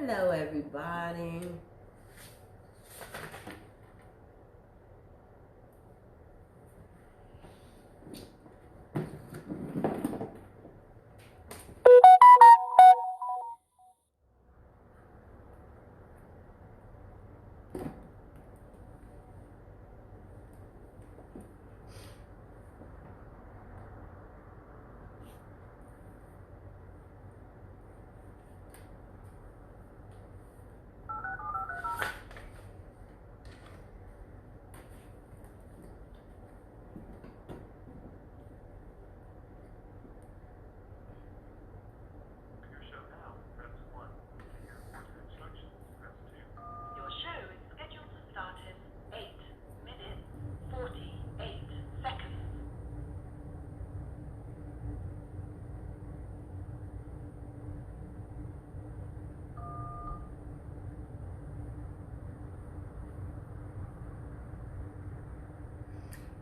Hello, everybody.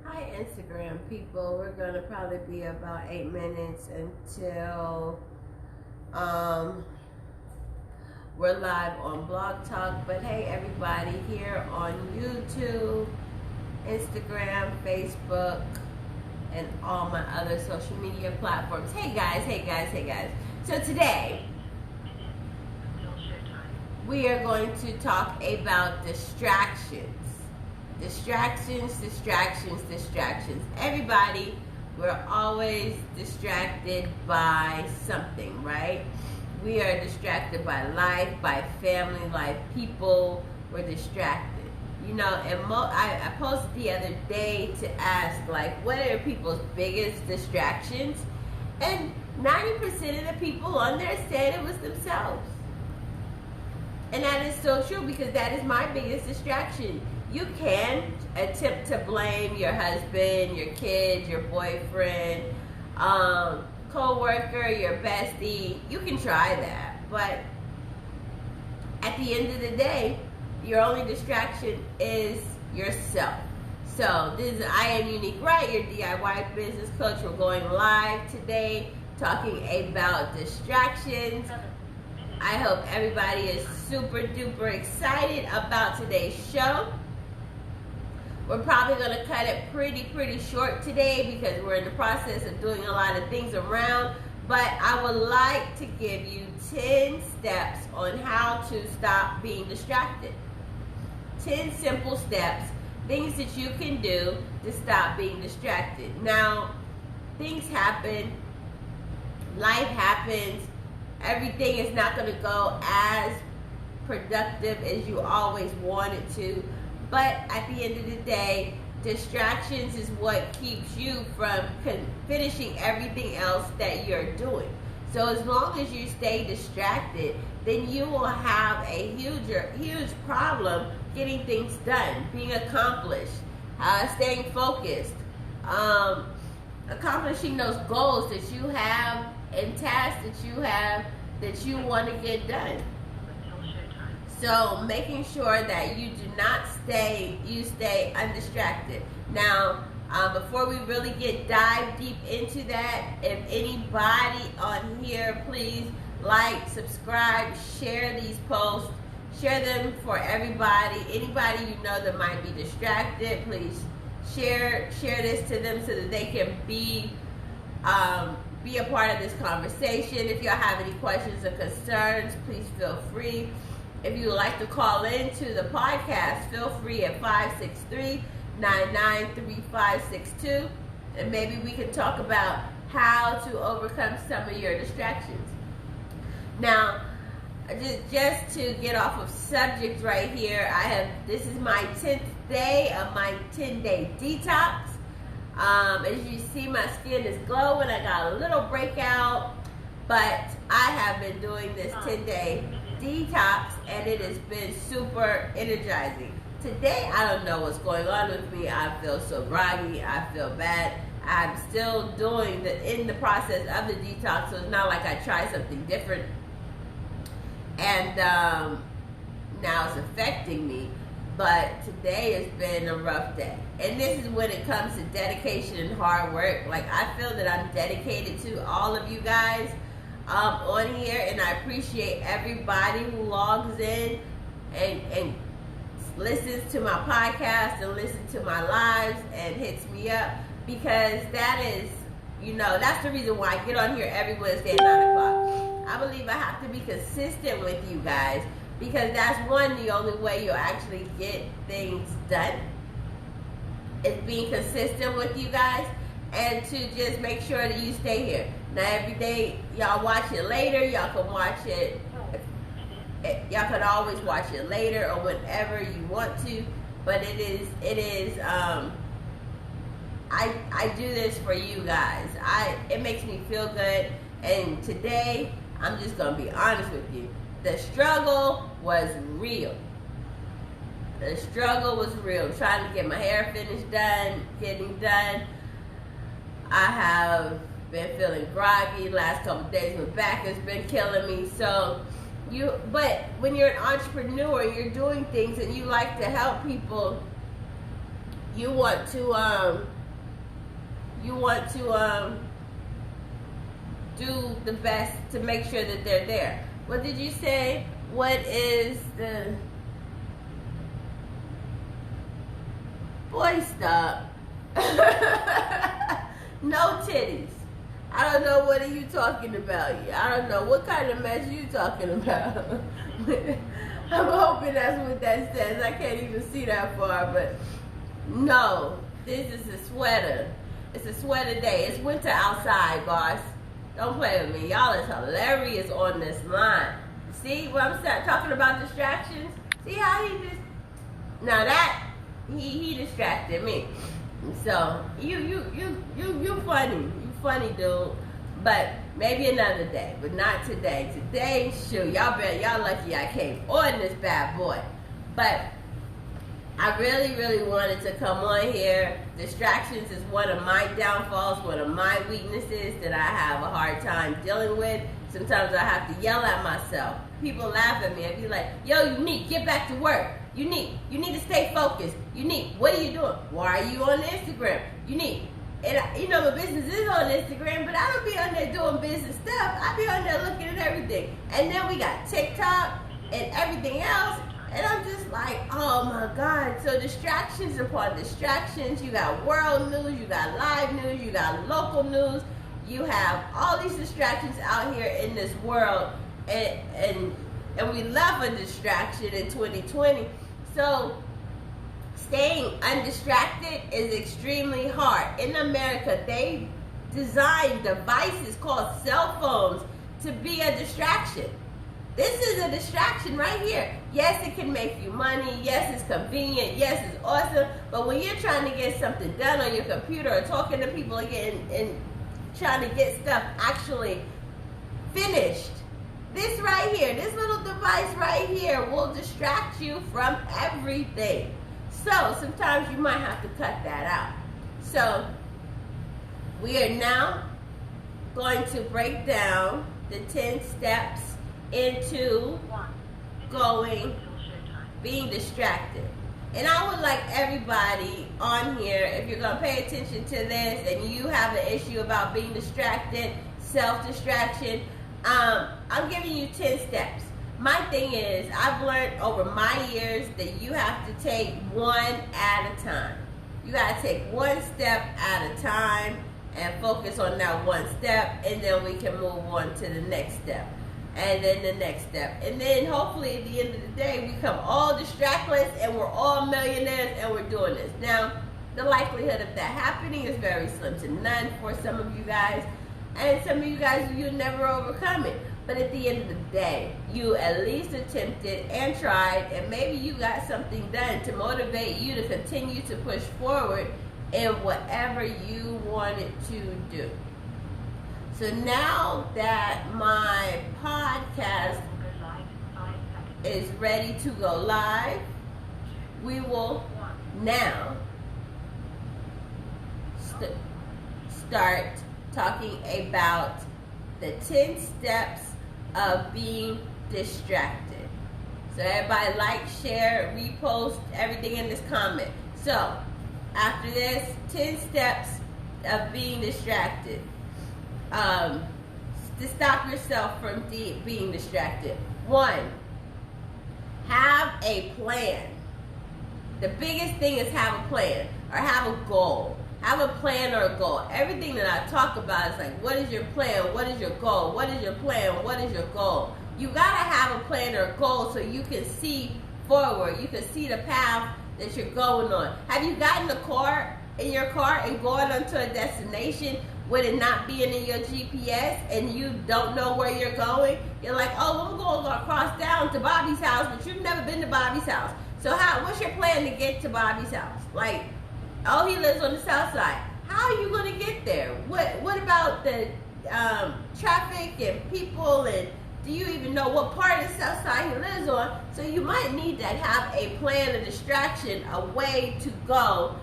Hi, Instagram people. We're going to probably be about 8 minutes until we're live on Blog Talk. But hey, everybody here on YouTube, Instagram, Facebook, and all my other social media platforms. Hey guys, hey guys, hey guys. So today, we are going to talk about distractions. Distractions. Everybody, we're always distracted by something, right? We are distracted by life, by family life, people. We're distracted. You know, and I posted the other day to ask, like, what are people's biggest distractions? And 90% of the people on there said it was themselves. And that is so true, because that is my biggest distraction. You can attempt to blame your husband, your kids, your boyfriend, co-worker, your bestie. You can try that. But at the end of the day, your only distraction is yourself. So this is I Am Unique Right, your DIY business coach. We're going live today talking about distractions. I hope everybody is super duper excited about today's show. We're probably going to cut it pretty short today because we're in the process of doing a lot of things around. But I would like to give you 10 steps on how to stop being distracted. 10 simple steps, things that you can do to stop being distracted. Now, things happen, life happens, everything is not going to go as productive as you always want it to. But at the end of the day, distractions is what keeps you from finishing everything else that you're doing. So as long as you stay distracted, then you will have a huge problem getting things done, being accomplished, staying focused, accomplishing those goals that you have and tasks that you want to get done. So making sure that you do not stay undistracted. Now, before we really dive deep into that, if anybody on here, please like, subscribe, share these posts, share them for everybody. Anybody you know that might be distracted, please share this to them so that they can be a part of this conversation. If y'all have any questions or concerns, please feel free. If you would like to call in to the podcast, feel free at 563-993562, and maybe we can talk about how to overcome some of your distractions. Now, just to get off of subject right here, this is my 10th day of my 10-day detox. As you see, my skin is glowing. I got a little breakout, but I have been doing this 10-day detox, and it has been super energizing. Today, I don't know what's going on with me. I feel so groggy. I feel bad. I'm still in the process of the detox, so it's not like I tried something different and now it's affecting me. But today has been a rough day. And this is when it comes to dedication and hard work. Like, I feel that I'm dedicated to all of you guys. on here, and I appreciate everybody who logs in and listens to my podcast and listens to my lives and hits me up, because that is, that's the reason why I get on here every Wednesday at 9 o'clock. I believe I have to be consistent with you guys, because that's the only way you'll actually get things done. Is being consistent with you guys, and to just make sure that you stay here. Now every day, y'all watch it later, y'all can watch it, y'all can always watch it later or whenever you want to, but it is, I do this for you guys. It makes me feel good, and today, I'm just gonna be honest with you, the struggle was real. The struggle was real. Trying to get my hair finished getting done. I have been feeling groggy last couple of days. My back has been killing me. So but when you're an entrepreneur, you're doing things and you like to help people. You want to do the best to make sure that they're there. What did you say? What is the... Boy, stop. No titties. I don't know, what are you talking about? I don't know. What kind of mess are you talking about? I'm hoping that's what that says. I can't even see that far, but no. This is a sweater. It's a sweater day. It's winter outside, boss. Don't play with me. Y'all is hilarious on this line. See what I'm saying? Talking about distractions? See how he just... Now that... He distracted me. So you funny. You funny, dude. But maybe another day. But not today. Today, shoot, y'all lucky I came on this bad boy. But I really, really wanted to come on here. Distractions is one of my downfalls, one of my weaknesses that I have a hard time dealing with. Sometimes I have to yell at myself. People laugh at me and be like, yo, Unique, get back to work. Unique, you need to stay focused. Unique, what are you doing? Why are you on Instagram? Unique, and my business is on Instagram, but I don't be on there doing business stuff. I be on there looking at everything. And then we got TikTok and everything else. And I'm just like, oh my God. So distractions upon distractions. You got world news, you got live news, you got local news. You have all these distractions out here in this world. And we love a distraction in 2020. So staying undistracted is extremely hard. In America, they designed devices called cell phones to be a distraction. This is a distraction right here. Yes, it can make you money. Yes, it's convenient. Yes, it's awesome. But when you're trying to get something done on your computer or talking to people again and trying to get stuff actually finished, this right here, this little device right here will distract you from everything. So sometimes you might have to cut that out. So we are now going to break down the 10 steps into being distracted. And I would like everybody on here, if you're going to pay attention to this and you have an issue about being distracted, self-distraction, I'm giving you 10 steps. My thing is, I've learned over my years that you have to take one at a time. You got to take one step at a time and focus on that one step, and then we can move on to the next step. And then the next step. And then hopefully at the end of the day, we become all distractless and we're all millionaires and we're doing this. Now, the likelihood of that happening is very slim to none for some of you guys. And some of you guys, you'll never overcome it. But at the end of the day, you at least attempted and tried, and maybe you got something done to motivate you to continue to push forward in whatever you wanted to do. So now that my podcast is ready to go live, we will now start talking about the 10 steps of being distracted. So everybody like, share, repost, everything in this comment. So after this, 10 steps of being distracted. to stop yourself from being distracted. One, have a plan. The biggest thing is have a plan or have a goal. Have a plan or a goal. Everything that I talk about is like, what is your plan? What is your goal? What is your plan? What is your goal? You gotta have a plan or a goal so you can see forward. You can see the path that you're going on. Have you gotten in your car and going onto a destination with it not being in your GPS and you don't know where you're going? You're like, oh, we're going to cross down to Bobby's house, but you've never been to Bobby's house. So what's your plan to get to Bobby's house? Like, oh, he lives on the south side. How are you going to get there? What about the traffic and people, and do you even know what part of the south side he lives on? So you might need to have a plan, a distraction, a way to go,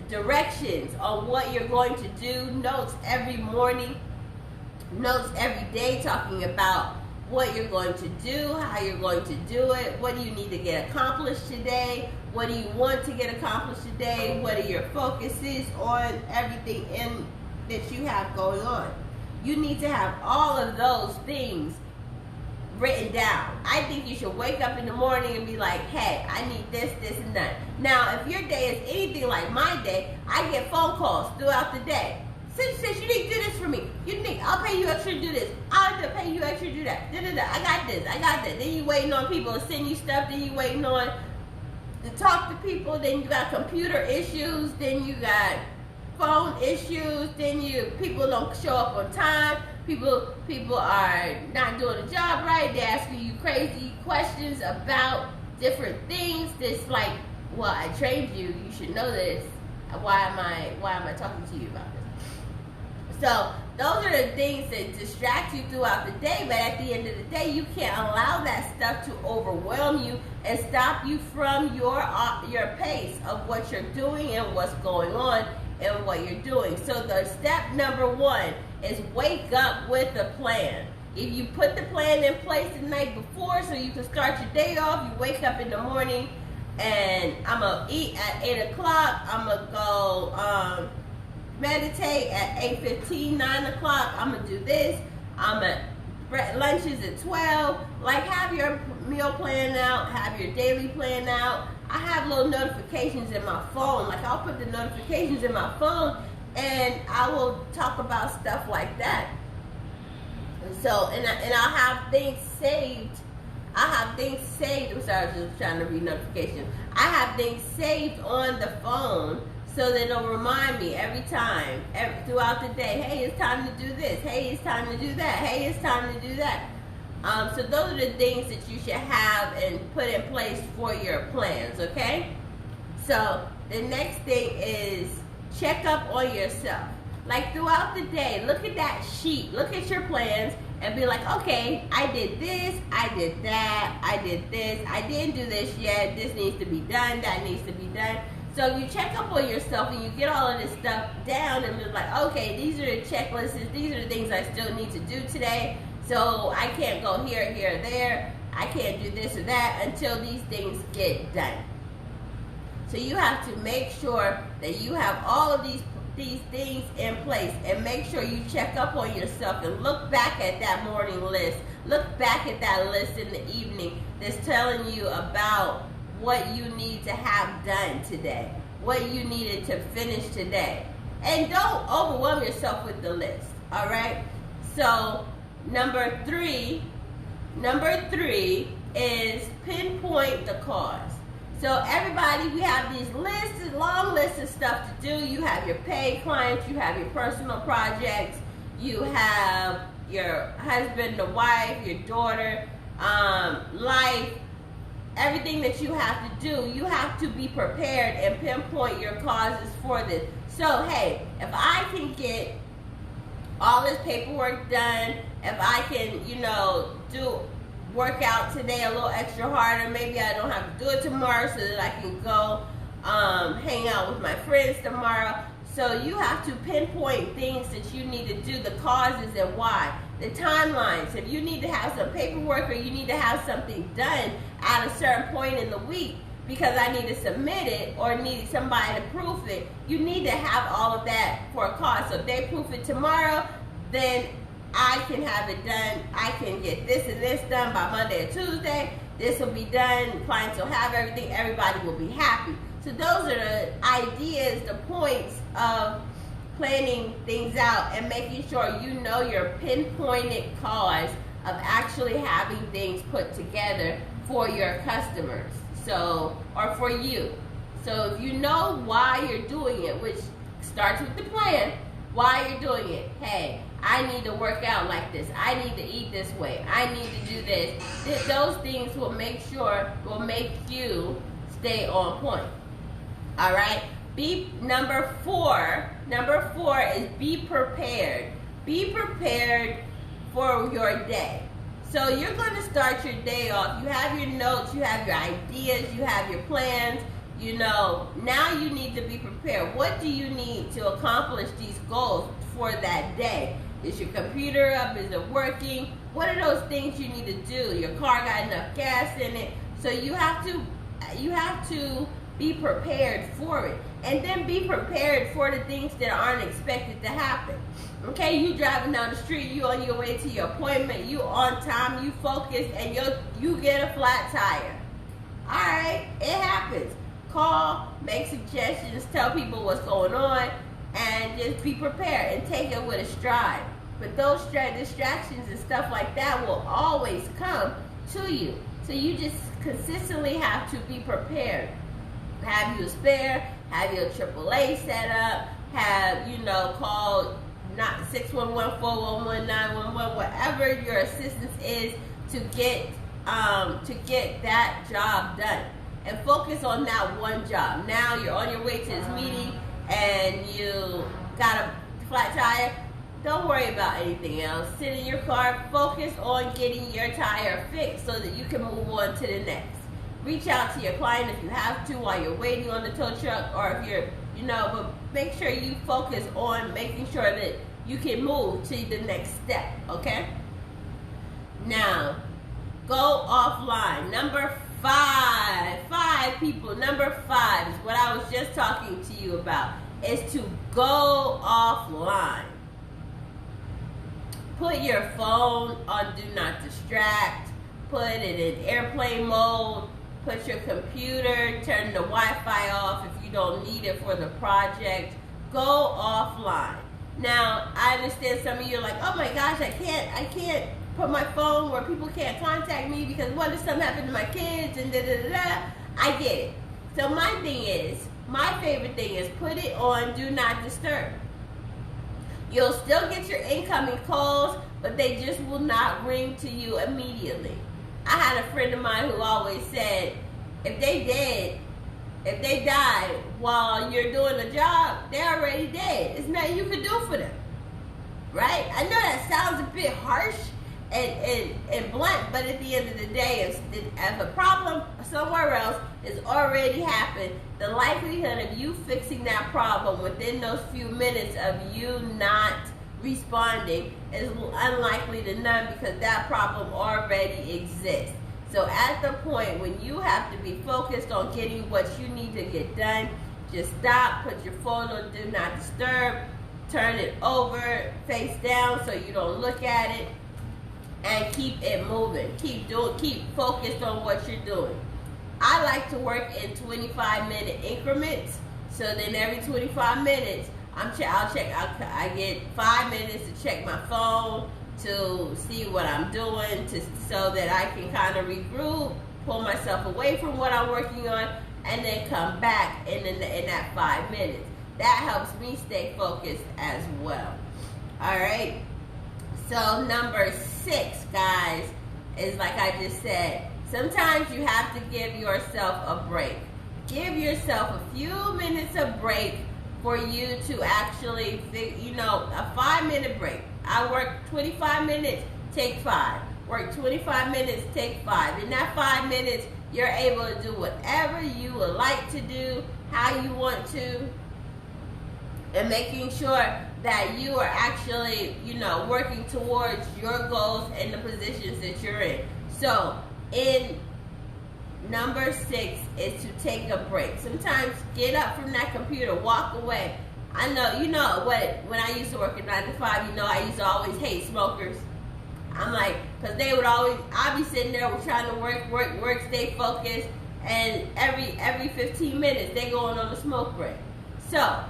directions on what you're going to do, notes every morning, notes every day talking about what you're going to do, how you're going to do it, what do you need to get accomplished today, what do you want to get accomplished today, what are your focuses on everything that you have going on. You need to have all of those things written down. I think you should wake up in the morning and be like, hey, I need this, this, and that. Now, if your day is anything like my day, I get phone calls throughout the day. Sis, you need to do this for me. I'll pay you extra to do this. I'll pay you extra to do that. I got this, I got that. Then you waiting on people to send you stuff. Then you waiting on to talk to people. Then you got computer issues. Then you got phone issues. Then people don't show up on time. People are not doing the job right. They're asking you crazy questions about different things. That's like, well, I trained you. You should know this. Why am I talking to you about this? So those are the things that distract you throughout the day. But at the end of the day, you can't allow that stuff to overwhelm you and stop you from your pace of what you're doing and what's going on and what you're doing. So the step number one is wake up with a plan. If you put the plan in place the night before so you can start your day off, you wake up in the morning and I'm going to eat at 8 o'clock. I'm going to go meditate at 8:15, 9 o'clock. I'm going to do this. Lunch is at 12. Like, have your meal plan out. Have your daily plan out. I have little notifications in my phone. Like, I'll put the notifications in my phone and I will talk about stuff like that. So, and I'll have things saved. I'm sorry, I was just trying to read notifications. I have things saved on the phone so that it'll remind me every time, throughout the day, hey, it's time to do this. Hey, it's time to do that. Hey, it's time to do that. So those are the things that you should have and put in place for your plans, okay? So the next thing is check up on yourself. Like, throughout the day, look at that sheet, look at your plans, and be like, okay, I did this, I did that, I did this, I didn't do this yet, this needs to be done, that needs to be done. So you check up on yourself and you get all of this stuff down and be like, okay, these are the checklists, these are the things I still need to do today. So I can't go here, here, there. I can't do this or that until these things get done. So you have to make sure that you have all of these things in place, and make sure you check up on yourself and look back at that morning list. Look back at that list in the evening that's telling you about what you need to have done today, what you needed to finish today. And don't overwhelm yourself with the list, all right? So number three is pinpoint the cause. So everybody, we have these lists, long lists of stuff to do. You have your paid clients, you have your personal projects, you have your husband, the wife, your daughter, life, everything that you have to do. You have to be prepared and pinpoint your causes for this. So, hey, if I can get all this paperwork done, if I can, work out today a little extra harder, maybe I don't have to do it tomorrow so that I can go hang out with my friends tomorrow. So you have to pinpoint things that you need to do, the causes and why, the timelines. If you need to have some paperwork or you need to have something done at a certain point in the week because I need to submit it or need somebody to proof it, you need to have all of that for a cause. So if they proof it tomorrow, then I can have it done. I can get this and this done by Monday or Tuesday. This will be done. Clients will have everything. Everybody will be happy. So those are the ideas, the points of planning things out and making sure you know your pinpointed cause of actually having things put together for your customers. So, or for you. So if you know why you're doing it, which starts with the plan, why you're doing it. Hey, I need to work out like this. I need to eat this way. I need to do this. Those things will make you stay on point. All right? Number four is be prepared. Be prepared for your day. So you're going to start your day off. You have your notes, you have your ideas, you have your plans. You know, now you need to be prepared. What do you need to accomplish these goals for that day? Is your computer up? Is it working? What are those things you need to do? Your car got enough gas in it? So you have to be prepared for it. And then be prepared for the things that aren't expected to happen. Okay, you driving down the street, you on your way to your appointment, you on time, you focused, and you get a flat tire. All right, it happens. Call, make suggestions, tell people what's going on, and just be prepared and take it with a stride. But those distractions and stuff like that will always come to you. So you just consistently have to be prepared. Have you a spare, have your AAA set up, have, call not 611, 411, 911, whatever your assistance is to get that job done. And focus on that one job. Now you're on your way to this meeting and you got a flat tire. Don't worry about anything else. Sit in your car, focus on getting your tire fixed so that you can move on to the next. Reach out to your client if you have to while you're waiting on the tow truck, or if you're, but make sure you focus on making sure that you can move to the next step, okay? Now, go offline. Number 5 people. Number 5 is what I was just talking to you about, is to go offline. Put your phone on do not distract. Put it in airplane mode. Put your computer, turn the Wi-Fi off if you don't need it for the project. Go offline. Now, I understand some of you are like, oh my gosh, I can't put my phone where people can't contact me because what if something happened to my kids and da-da-da-da. I get it. So my favorite thing is put it on do not disturb. You'll still get your incoming calls, but they just will not ring to you immediately. I had a friend of mine who always said, if they died while you're doing the job, they're already dead. There's nothing you can do for them. Right? I know that sounds a bit harsh and blunt, but at the end of the day, if a problem somewhere else has already happened, the likelihood of you fixing that problem within those few minutes of you not responding is unlikely to none, because that problem already exists. So at the point when you have to be focused on getting what you need to get done, just stop, put your phone on do not disturb, turn it over face down so you don't look at it, and keep it moving. Keep focused on what you're doing. I like to work in 25-minute increments, so then every 25 minutes I get 5 minutes to check my phone, to see what I'm doing, so that I can kind of regroup, pull myself away from what I'm working on, and then come back in that 5 minutes. That helps me stay focused as well. All right. So number 6, guys, is like I just said. Sometimes you have to give yourself a break. Give yourself a few minutes of break for you to actually, a 5-minute break. I work 25 minutes, take 5. Work 25 minutes, take 5. In that 5 minutes, you're able to do whatever you would like to do, how you want to, and making sure that you are actually, working towards your goals and the positions that you're in. So, number 6 is to take a break. Sometimes get up from that computer, walk away, I know, you know what, when I used to work at 9 to 5, you know, I used to always hate smokers. I'm like, because they would always, I'd be sitting there trying to work, stay focused, and every 15 minutes, they going on a smoke break. So,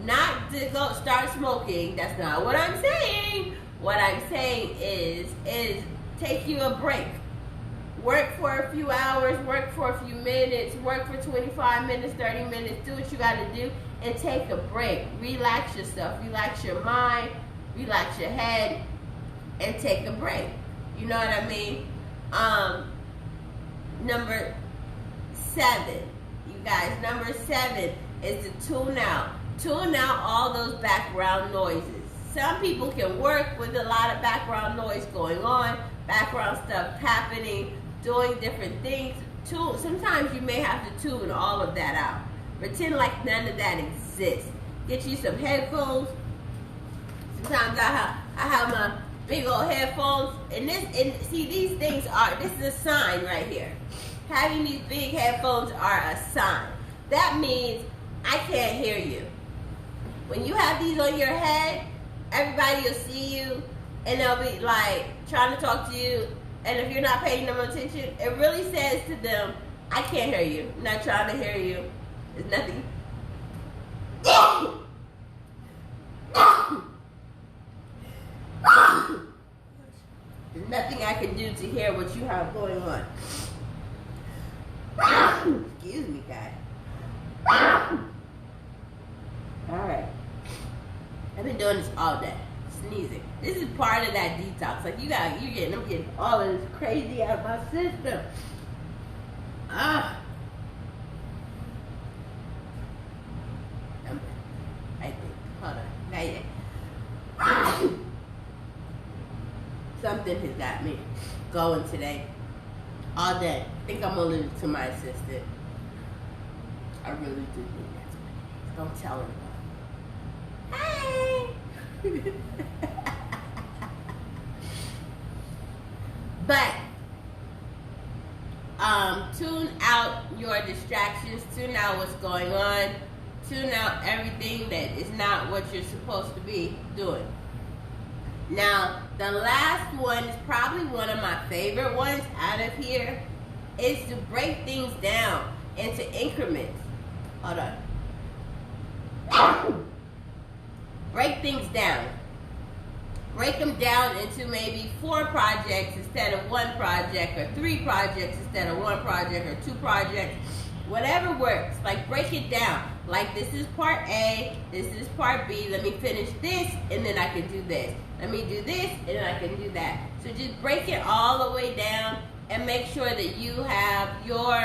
not to go start smoking, that's not what I'm saying. What I'm saying is take you a break. Work for a few hours, work for a few minutes, work for 25 minutes, 30 minutes, do what you got to do, and take a break. Relax yourself, relax your mind, relax your head, and take a break. You know what I mean? Number 7, you guys, number 7 is to tune out. Tune out all those background noises. Some people can work with a lot of background noise going on, background stuff happening, doing different things. Sometimes you may have to tune all of that out. Pretend like none of that exists. Get you some headphones. Sometimes I have my big old headphones, and see, these things this is a sign right here. Having these big headphones are a sign. That means I can't hear you. When you have these on your head, everybody will see you, and they'll be like trying to talk to you, and if you're not paying them attention, it really says to them, I can't hear you. I'm not trying to hear you. There's nothing. There's nothing I can do to hear what you have going on. Excuse me, guys. Alright. I've been doing this all day. Sneezing. This is part of that detox. Like I'm getting all of this crazy out of my system. I think. Hold on. Not yet. Something has got me going today. All day. I think I'm gonna leave it to my assistant. I really do think that's what it is. Don't tell her. Hey! But tune out your distractions, tune out what's going on, tune out everything that is not what you're supposed to be doing. Now, the last one is probably one of my favorite ones out of here, is to break things down into increments. Hold on. Break things down. Break them down into maybe 4 projects instead of 1 project, or 3 projects instead of 1 project, or 2 projects. Whatever works. Like, break it down. Like, this is part A, this is part B. Let me finish this, and then I can do this. Let me do this, and then I can do that. So just break it all the way down, and make sure that you have your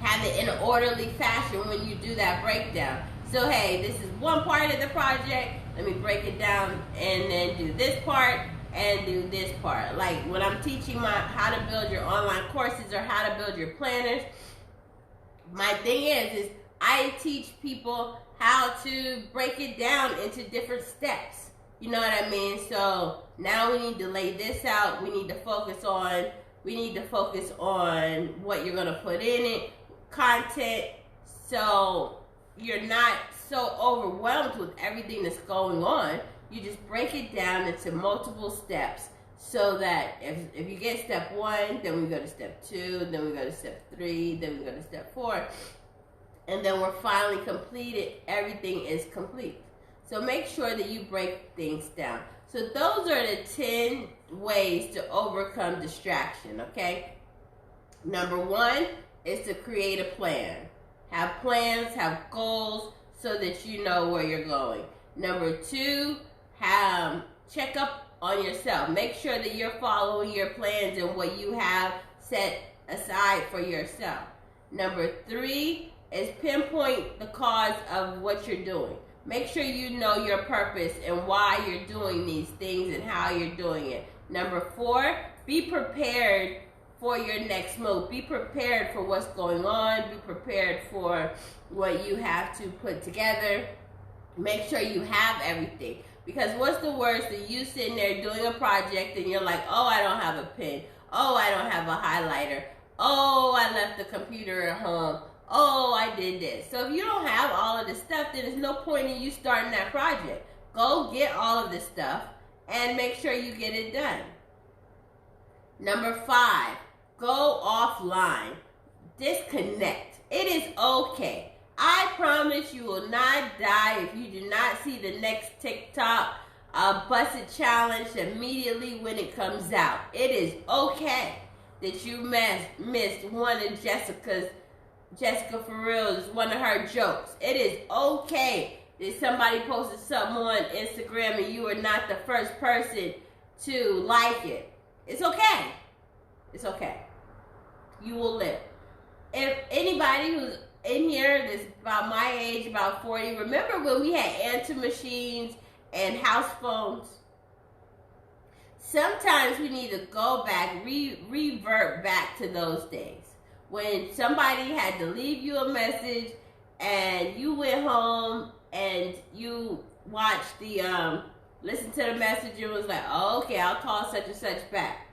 have it in an orderly fashion when you do that breakdown. So hey, this is one part of the project. Let me break it down and then do this part and do this part. Like when I'm teaching how to build your online courses or how to build your planners, my thing is I teach people how to break it down into different steps. You know what I mean? So now we need to lay this out. We need to focus on what you're gonna put in it, content, so you're not so overwhelmed with everything that's going on. You just break it down into multiple steps, so that if you get step 1, then we go to step 2, then we go to step 3, then we go to step 4, and then we're finally completed. Everything is complete. So make sure that you break things down. So those are the 10 ways to overcome distraction, okay? Number 1 is to create a plan. Have plans, have goals, so that you know where you're going. Number 2, check up on yourself. Make sure that you're following your plans and what you have set aside for yourself. Number 3 is pinpoint the cause of what you're doing. Make sure you know your purpose and why you're doing these things and how you're doing it. Number 4, be prepared for your next move. Be prepared for what's going on. Be prepared for what you have to put together. Make sure you have everything. Because what's the worst than you sitting there doing a project and you're like, oh, I don't have a pen. Oh, I don't have a highlighter. Oh, I left the computer at home. oh, I did this. So if you don't have all of this stuff, then there's no point in you starting that project. Go get all of this stuff and make sure you get it done. Number 5, go offline. Disconnect. It is okay. I promise you will not die if you do not see the next TikTok busted challenge immediately when it comes out. It is okay that you missed one of Jessica Farrell's, one of her jokes. It is okay that somebody posted something on Instagram and you are not the first person to like it. It's okay. It's okay. You will live. If anybody who's in here that's about my age, about 40, remember when we had answer machines and house phones? Sometimes we need to go back, revert back to those days. When somebody had to leave you a message and you went home and you watched the, listened to the message and was like, oh, okay, I'll call such and such back.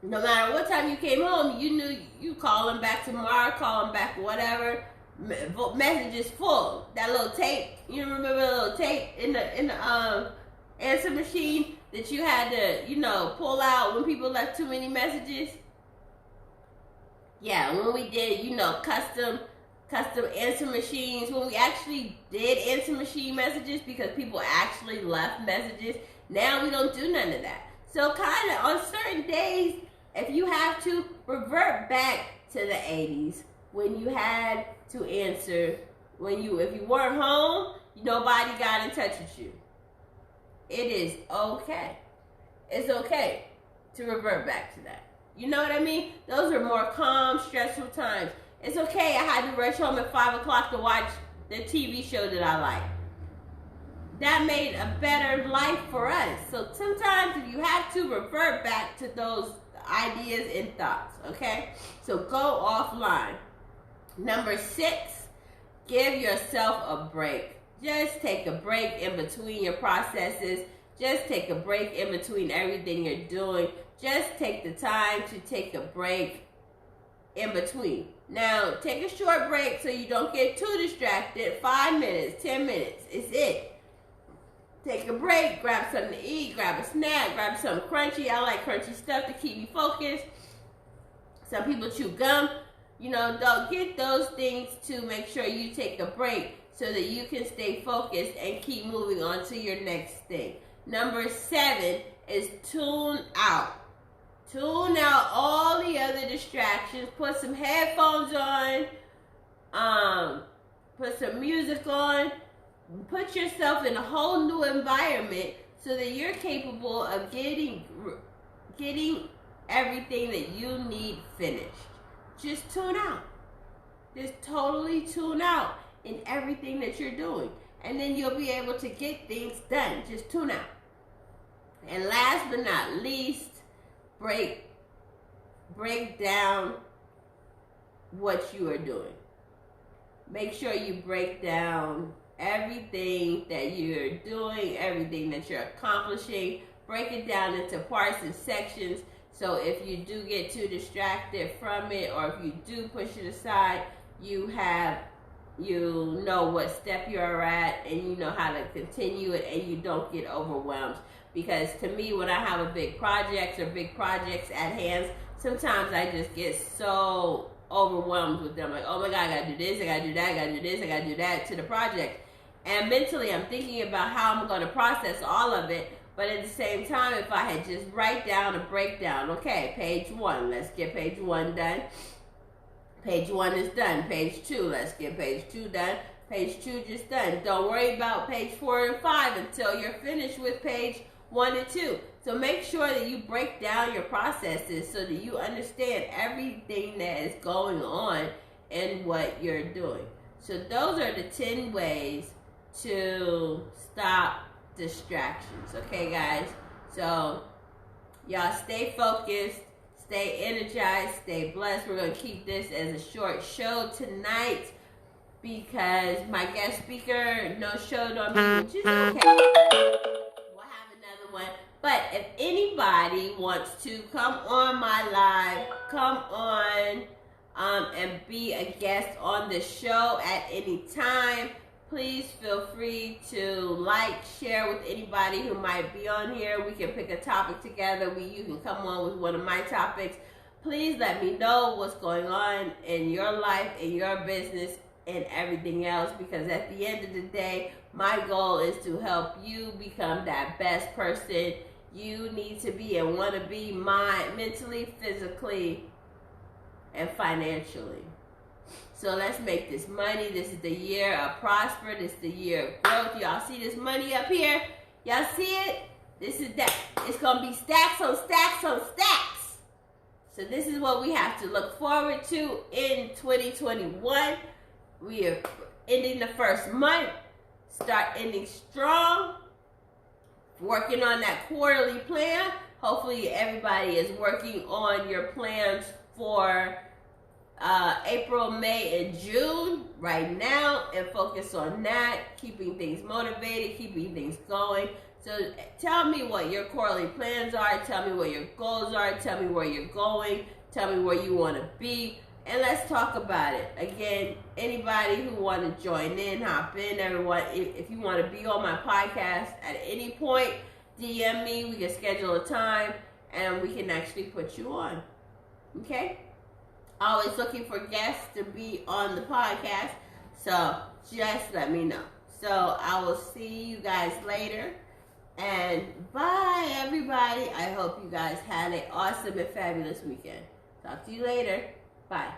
No matter what time you came home, you knew you call them back tomorrow, call them back whatever. Messages full. That little tape, you remember the little tape in the answer machine that you had to, pull out when people left too many messages? Yeah, when we did, custom answer machines, when we actually did answer machine messages because people actually left messages, now we don't do none of that. So kind of on certain days, if you have to, revert back to the 80s when you had to answer, if you weren't home, nobody got in touch with you. It is okay. It's okay to revert back to that. You know what I mean? Those are more calm, stressful times. It's okay I had to rush home at 5 o'clock to watch the TV show that I like. That made a better life for us. So sometimes if you have to, revert back to those ideas and thoughts, okay? So go offline. Number 6, give yourself a break. Just take a break in between your processes. Just take a break in between everything you're doing. Just take the time to take a break in between. Now, take a short break so you don't get too distracted. 5 minutes, 10 minutes, it's it. Take a break, grab something to eat, grab a snack, grab something crunchy. I like crunchy stuff to keep me focused. Some people chew gum. Don't get those things to make sure you take a break so that you can stay focused and keep moving on to your next thing. Number 7 is tune out. Tune out all the other distractions. Put some headphones on. Put some music on. Put yourself in a whole new environment so that you're capable of getting everything that you need finished. Just tune out. Just totally tune out in everything that you're doing. And then you'll be able to get things done. Just tune out. And last but not least, break down what you are doing. Make sure you break down everything that you're doing, everything that you're accomplishing. Break it down into parts and sections. So if you do get too distracted from it, or if you do push it aside, you know what step you're at, and you know how to continue it, and you don't get overwhelmed. Because to me, when I have a big project or big projects at hand, sometimes I just get so overwhelmed with them. Like, oh my God, I gotta do this, I gotta do that, I gotta do this, I gotta do that to the project. And mentally, I'm thinking about how I'm going to process all of it. But at the same time, if I had just write down a breakdown, okay, page 1, let's get page 1 done. Page 1 is done. Page 2, let's get page 2 done. Page 2 just done. Don't worry about page 4 and 5 until you're finished with page 1 and 2. So make sure that you break down your processes so that you understand everything that is going on in what you're doing. So those are the 10 ways to stop distractions. Okay, guys? So y'all stay focused, stay energized, stay blessed. We're going to keep this as a short show tonight because my guest speaker no showed on me, which is okay. We'll have another one. But if anybody wants to come on my live, come on and be a guest on the show at any time, please feel free to like, share with anybody who might be on here. We can pick a topic together. You can come on with one of my topics. Please let me know what's going on in your life, in your business, and everything else, because at the end of the day, my goal is to help you become that best person you need to be and want to be, mentally, physically, and financially. So let's make this money. This is the year of prosper. This is the year of growth. Y'all see this money up here? Y'all see it? This is that. It's going to be stacks on stacks on stacks. So this is what we have to look forward to in 2021. We are ending the first month. Start ending strong. Working on that quarterly plan. Hopefully everybody is working on your plans for April, May, and June right now, and focus on that, keeping things motivated, keeping things going. So tell me what your quarterly plans are, tell me what your goals are, tell me where you're going, tell me where you want to be, and let's talk about it. Again, anybody who want to join in, hop in, everyone, if you want to be on my podcast at any point, DM me, we can schedule a time, and we can actually put you on, okay? Always looking for guests to be on the podcast, so just let me know. So I will see you guys later, and bye everybody. I hope you guys had an awesome and fabulous weekend. Talk to you later. Bye.